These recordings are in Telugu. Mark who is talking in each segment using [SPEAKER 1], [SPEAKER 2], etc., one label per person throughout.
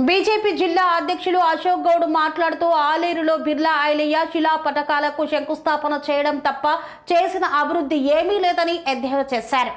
[SPEAKER 1] బీజేపీ జిల్లా అధ్యక్షులు అశోక్ గౌడ్ మాట్లాడుతూ ఆలేరులో బిర్లా ఐలయ్య శిలా పథకాలకు శంకుస్థాపన చేయడం తప్ప చేసిన అభివృద్ధి ఏమీ లేదని ఎద్దేవా చేశారు.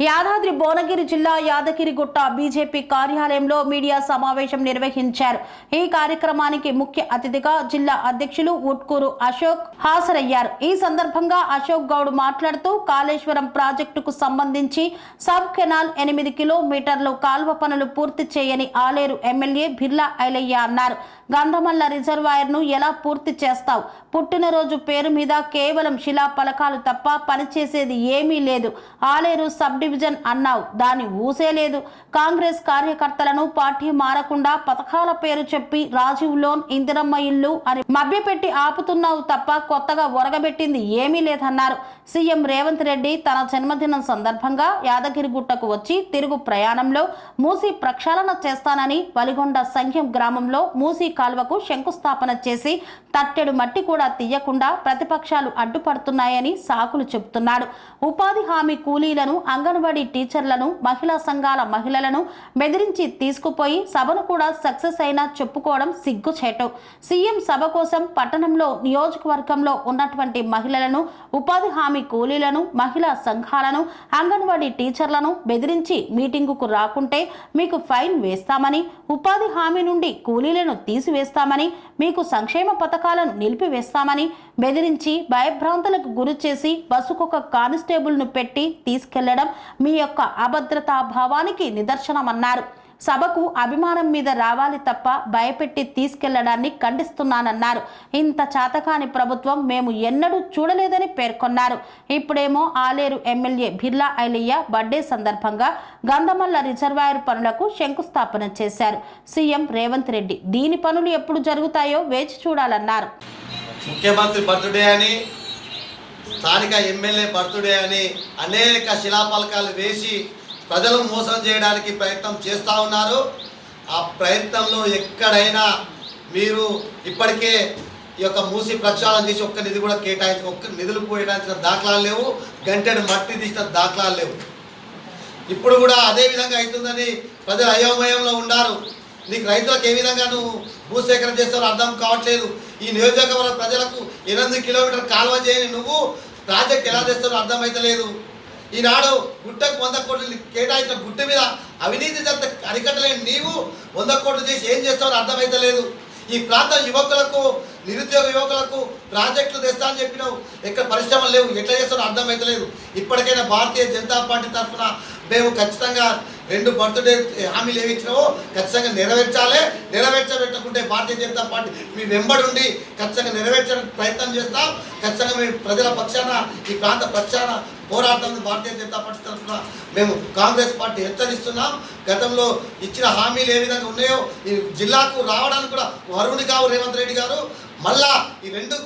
[SPEAKER 1] యాదాద్రి భువనగిరి జిల్లా యాదగిరిగుట్ట బీజేపీ కార్యాలయంలో మీడియా సమావేశం నిర్వహించారు. ఈ కార్యక్రమానికి ముఖ్య అతిథిగా జిల్లా అధ్యక్షులు ఉట్కూరు అశోక్ హాజరయ్యారు. ఈ సందర్భంగా అశోక్ గౌడ్ మాట్లాడుతూ కాళేశ్వరం ప్రాజెక్టుకు సంబంధించి సబ్ కెనాల్ 8 కిలోమీటర్లు కాల్వ పనులు పూర్తి చేయని ఆలేరు ఎమ్మెల్యే బిర్లా ఐలయ్య అన్నారు. గంధమల్ల రిజర్వాయర్ ను ఎలా పూర్తి చేస్తావు? పుట్టినరోజు పేరు మీద కేవలం శిలా పలకాలు తప్ప పనిచేసేది ఏమీ లేదు. ఆలేరు సబ్ డివిజన్ అన్నావు, దాని ఊసే లేదు. కాంగ్రెస్ కార్యకర్తలను పార్టీ మారకుండా పథకాల పేరు చెప్పి రాజీవ్ లోన్, ఇందిరమ్మ ఇల్లు అని మభ్యపెట్టి ఆపుతున్నావు తప్ప కొత్తగా ఒరగబెట్టింది ఏమీ లేదన్నారు. సీఎం రేవంత్ రెడ్డి తన జన్మదినం సందర్భంగా యాదగిరిగుట్టకు వచ్చి తిరుగు ప్రయాణంలో మూసీ ప్రక్షాళన చేస్తానని వలిగొండ సంఖ్యం గ్రామంలో మూసీ కాల్వకు శంకుస్థాపన చేసి తట్టెడు మట్టి కూడా తీయకుండా ప్రతిపక్షాలు అడ్డుపడుతున్నాయని సాకులు చెబుతున్నాడు. ఉపాధి హామీ కూలీలను, అంగన్వాడీ టీచర్లను, మహిళా సంఘాల మహిళలను బెదిరించి తీసుకుపోయి సభను కూడా సక్సెస్ అయినా చెప్పుకోవడం సిగ్గుచేటు. సీఎం సభ కోసం పట్టణంలో నియోజకవర్గంలో ఉన్నటువంటి మహిళలను, ఉపాధి హామీ కూలీలను, మహిళా సంఘాలను, అంగన్వాడీ టీచర్లను బెదిరించి మీటింగుకు రాకుంటే మీకు ఫైన్ వేస్తామని, ఉపాధి హామీ నుండి కూలీలను తీసివేస్తామని, మీకు సంక్షేమ పథకాలను నిలిపివేస్తామని బెదిరించి భయభ్రాంతులకు గురి చేసి బస్సుకొక కానిస్టేబుల్ను పెట్టి తీసుకెళ్లడం మీ యొక్క అభద్రతా భావానికి నిదర్శనమన్నారు. సభకు అభిమానం మీద రావాలి తప్ప భయపెట్టి తీసుకెళ్లడాన్ని ఖండిస్తున్నానన్నారు. ఇంత చాతకాని ప్రభుత్వం మేము ఎన్నడూ చూడలేదని పేర్కొన్నారు. ఇప్పుడేమో ఆలేరు ఎమ్మెల్యే బిర్లా ఐలయ్య బర్త్డే సందర్భంగా గంధమల్ల రిజర్వాయర్ పనులకు శంకుస్థాపన చేశారు. సీఎం రేవంత్ రెడ్డి దీని పనులు ఎప్పుడు జరుగుతాయో వేచి చూడాలన్నారు.
[SPEAKER 2] ముఖ్యమంత్రి బర్త్డే అని, స్థానిక ఎమ్మెల్యే బర్త్డే అని అనేక శిలాఫలకాలు వేసి ప్రజలను మోసం చేయడానికి ప్రయత్నం చేస్తూ ఉన్నారు. ఆ ప్రయత్నంలో ఎక్కడైనా మీరు ఇప్పటికే ఈ యొక్క మూసి ప్రక్షాళన చేసి ఒక్క నిధి కూడా ఒక్క నిధులు కేటాయించిన దాఖలాలు లేవు, గంటెడు మట్టి తీసిన దాఖలాలు లేవు. ఇప్పుడు కూడా అదే విధంగా అవుతుందని ప్రజలు అయోమయంలో ఉన్నారు. నీకు రైతులకు ఏ విధంగా నువ్వు భూసేకరణ చేస్తారో అర్థం కావట్లేదు. ఈ నియోజకవర్గ ప్రజలకు 8 కిలోమీటర్ కాలువ చేయని నువ్వు ప్రాజెక్ట్ ఎలా చేస్తారో అర్థమవుతలేదు. ఈనాడు గుట్టకు 100 కోట్లు కేటాయించిన గుట్ట మీద అవినీతి జరిగితే అరికట్టలేని నీవు 100 కోట్లు చేసి ఏం చేస్తావో అర్థమవుతలేదు. ఈ ప్రాంత యువకులకు, నిరుద్యోగ యువకులకు ప్రాజెక్టులు తెస్తా అని చెప్పినావు, ఎక్కడ పరిశ్రమలు లేవు, ఎట్లా చేస్తారో అర్థమవుతలేదు. ఇప్పటికైనా భారతీయ జనతా పార్టీ తరఫున మేము ఖచ్చితంగా 2 బర్త్డే హామీలు ఏమి ఇచ్చినావో ఖచ్చితంగా నెరవేర్చబెట్టకుంటే భారతీయ జనతా పార్టీ మీ వెంబడుండి ఖచ్చితంగా నెరవేర్చడానికి ప్రయత్నం చేస్తాం. ఖచ్చితంగా మేము ప్రజల పక్షాన, ఈ ప్రాంత పక్షాన పోరాటం భారతీయ జనతా పార్టీ తరఫున మేము కాంగ్రెస్ పార్టీ హెచ్చరిస్తున్నాం. గతంలో ఇచ్చిన హామీలు ఏ విధంగా ఉన్నాయో ఈ జిల్లాకు రావడానికి కూడా వరుణి కావు రేవంత్ రెడ్డి గారు మళ్ళా ఈ 2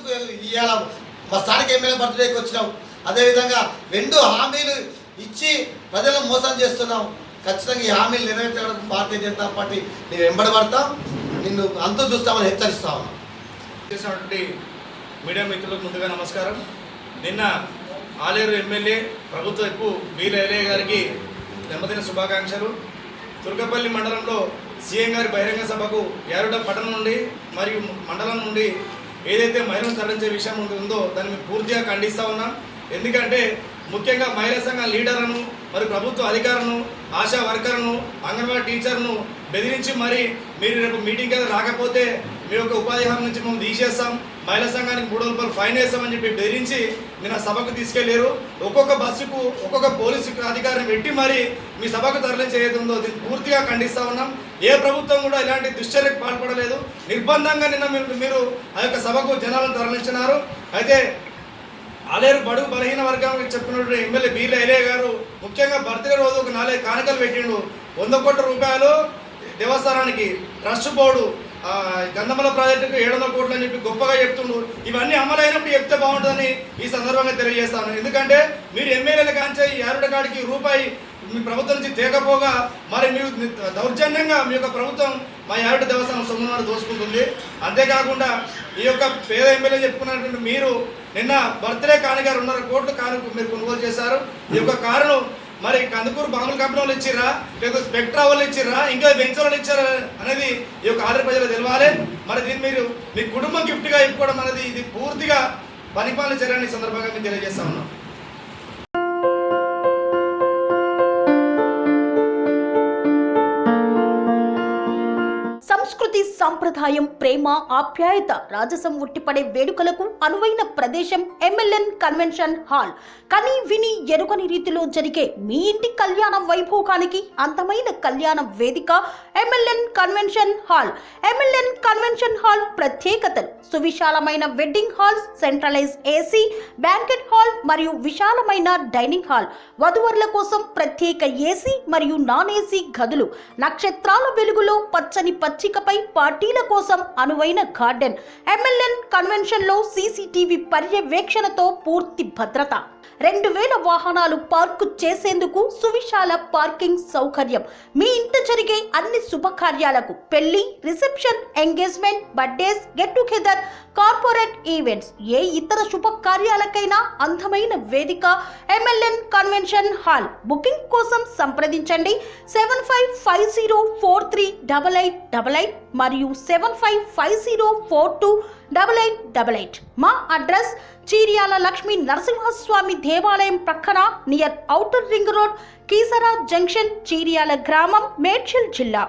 [SPEAKER 2] ఇవాళ మా స్థానిక ఎమ్మెల్యే బర్త్డేకి వచ్చినాం. అదేవిధంగా 2 హామీలు ఇచ్చి ప్రజలను మోసం చేస్తున్నాం. ఖచ్చితంగా ఈ హామీలు నెరవేర్చడానికి భారతీయ జనతా పార్టీ నేను వెంబడబడతాం, నిన్ను అంతు చూస్తామని హెచ్చరిస్తా ఉన్నాం.
[SPEAKER 3] చేసినటువంటి మీడియా మిత్రులకు ముందుగా నమస్కారం. నిన్న ఆలేరు ఎమ్మెల్యే ప్రభుత్వపు బిర్లా ఐలయ్య గారికి జన్మదిన శుభాకాంక్షలు. తుర్కపల్లి మండలంలో సీఎం గారి బహిరంగ సభకు యారుడ పట్టణం నుండి మరియు మండలం నుండి ఏదైతే మహిళలను తరలించే విషయం ఉందో దాన్ని పూర్తిగా ఖండిస్తూ ఉన్నాం. ఎందుకంటే ముఖ్యంగా మహిళా సంఘ లీడర్లను, మరి ప్రభుత్వ అధికారులను, ఆశా వర్కర్లను, అంగన్వాడీ టీచర్ను బెదిరించి మరి మీరు రేపు మీటింగ్ కదా రాకపోతే మీ యొక్క ఉపాధి హామీ నుంచి మేము తీసేస్తాం, మహిళా సంఘానికి 300 రూపాయలు ఫైన్ వేస్తామని చెప్పి బెదిరించి నిన్న సభకు తీసుకెళ్లారు. ఒక్కొక్క బస్సుకు ఒక్కొక్క పోలీసు అధికారిని పెట్టి మరి మీ సభకు తరలించి ఏదైతుందో దీన్ని పూర్తిగా ఖండిస్తూ ఉన్నాం. ఏ ప్రభుత్వం కూడా ఇలాంటి దుశ్చర్యకు పాల్పడలేదు. నిర్బంధంగా నిన్న మీరు ఆ యొక్క సభకు జనాలను తరలించినారు. అయితే ఆలేరు బడుగు బలహీన వర్గానికి చెప్పినటువంటి ఎమ్మెల్యే బిర్లా ఐలయ్య గారు ముఖ్యంగా బర్త్డే రోజు ఒక 4 కానుకలు పెట్టిండు. 100 కోట్ల రూపాయలు దేవస్థానానికి, ట్రస్ట్ బోర్డు, గంధమల ప్రాజెక్టుకు 700 కోట్లు అని చెప్పి గొప్పగా చెప్తుండు. ఇవన్నీ అమలైనప్పుడు చెప్తే బాగుంటుందని ఈ సందర్భంగా తెలియజేస్తాను. ఎందుకంటే మీరు ఎమ్మెల్యేలు కాంచే యారుడ కాడికి రూపాయి మీ ప్రభుత్వం నుంచి తేకపోగా మరి మీరు దౌర్జన్యంగా మీ యొక్క ప్రభుత్వం మా యారుడ దేవస్థానం సొమ్మును దోసుకుంటుంది. అంతేకాకుండా ఈ యొక్క పేద ఎమ్మెల్యే చెప్పుకున్నటువంటి మీరు నిన్న బర్త్డే కానుక 2.5 కోట్లు కానుక మీరు కొనుగోలు చేశారు. ఈ యొక్క కారును మరి కందుకూరు మామూలు కంపెనీ వాళ్ళు ఇచ్చిర్రా, లేకపోతే స్పెక్ట్రా వాళ్ళు ఇచ్చిర్రా, ఇంకా వెంచర్ వాళ్ళు ఇచ్చారా అనేది ఈ యొక్క ఆంధ్ర ప్రజలకు తెలవాలి. మరి దీన్ని మీరు మీ కుటుంబం గిఫ్ట్గా ఇవ్వడం అనేది ఇది పూర్తిగా పనిపాలన చర్యని ఈ సందర్భంగా మేము తెలియజేస్తా ఉన్నాం.
[SPEAKER 1] సంస్కృతి, సంప్రదాయం, ప్రేమ, ఆప్యాయత, రాజసం ఉట్టిపడే వేడుకలకు అనువైన ప్రదేశం ఎంఎల్ఎన్ కన్వెన్షన్ హాల్. కని విని ఎరుగని రీతిలో జరిగే మీ ఇంటి కళ్యాణ వైభోగానికి అందమైన కళ్యాణ వేదిక MLN convention hall. MLN convention hall ప్రత్యేకతలు: సువిశాలమైన wedding halls, centralise AC banquet hall మరియు విశాలమైన డైనింగ్ హాల్, వధువరుల కోసం ప్రత్యేక ఏసీ మరియు నాన్ ఏసీ గదులు, నక్షత్రాల వెలుగులో పచ్చని పచ్చికపై పార్టీల కోసం అనువైన గార్డెన్. ఎంఎల్ఎన్ కన్వెన్షన్ లో సీసీటీవీ పర్యవేక్షణతో పూర్తి భద్రత, 2000 వాహనాలు పార్కు చేసేందుకు సువిశాల పార్కింగ్ సౌకర్యం. మీ ఇంట జరిగే అన్ని శుభకార్యాలకు, పెళ్లి, reception, engagement, birthdays, get together, corporate events, ఏ ఇతర శుభకార్యాలకైనా అందమైన వేదిక ఎంఎల్ఎన్ కన్వెన్షన్ హాల్. బుకింగ్ కోసం సంప్రదించండి 7550438888 మరియు 7550428888. మా అడ్రస్ చీర్యాల లక్ష్మీ నరసింహస్వామి దేవాలయం ప్రక్కన, near outer ring road, Keesara junction, Cheeryal గ్రామం, మేడ్చల్ జిల్లా.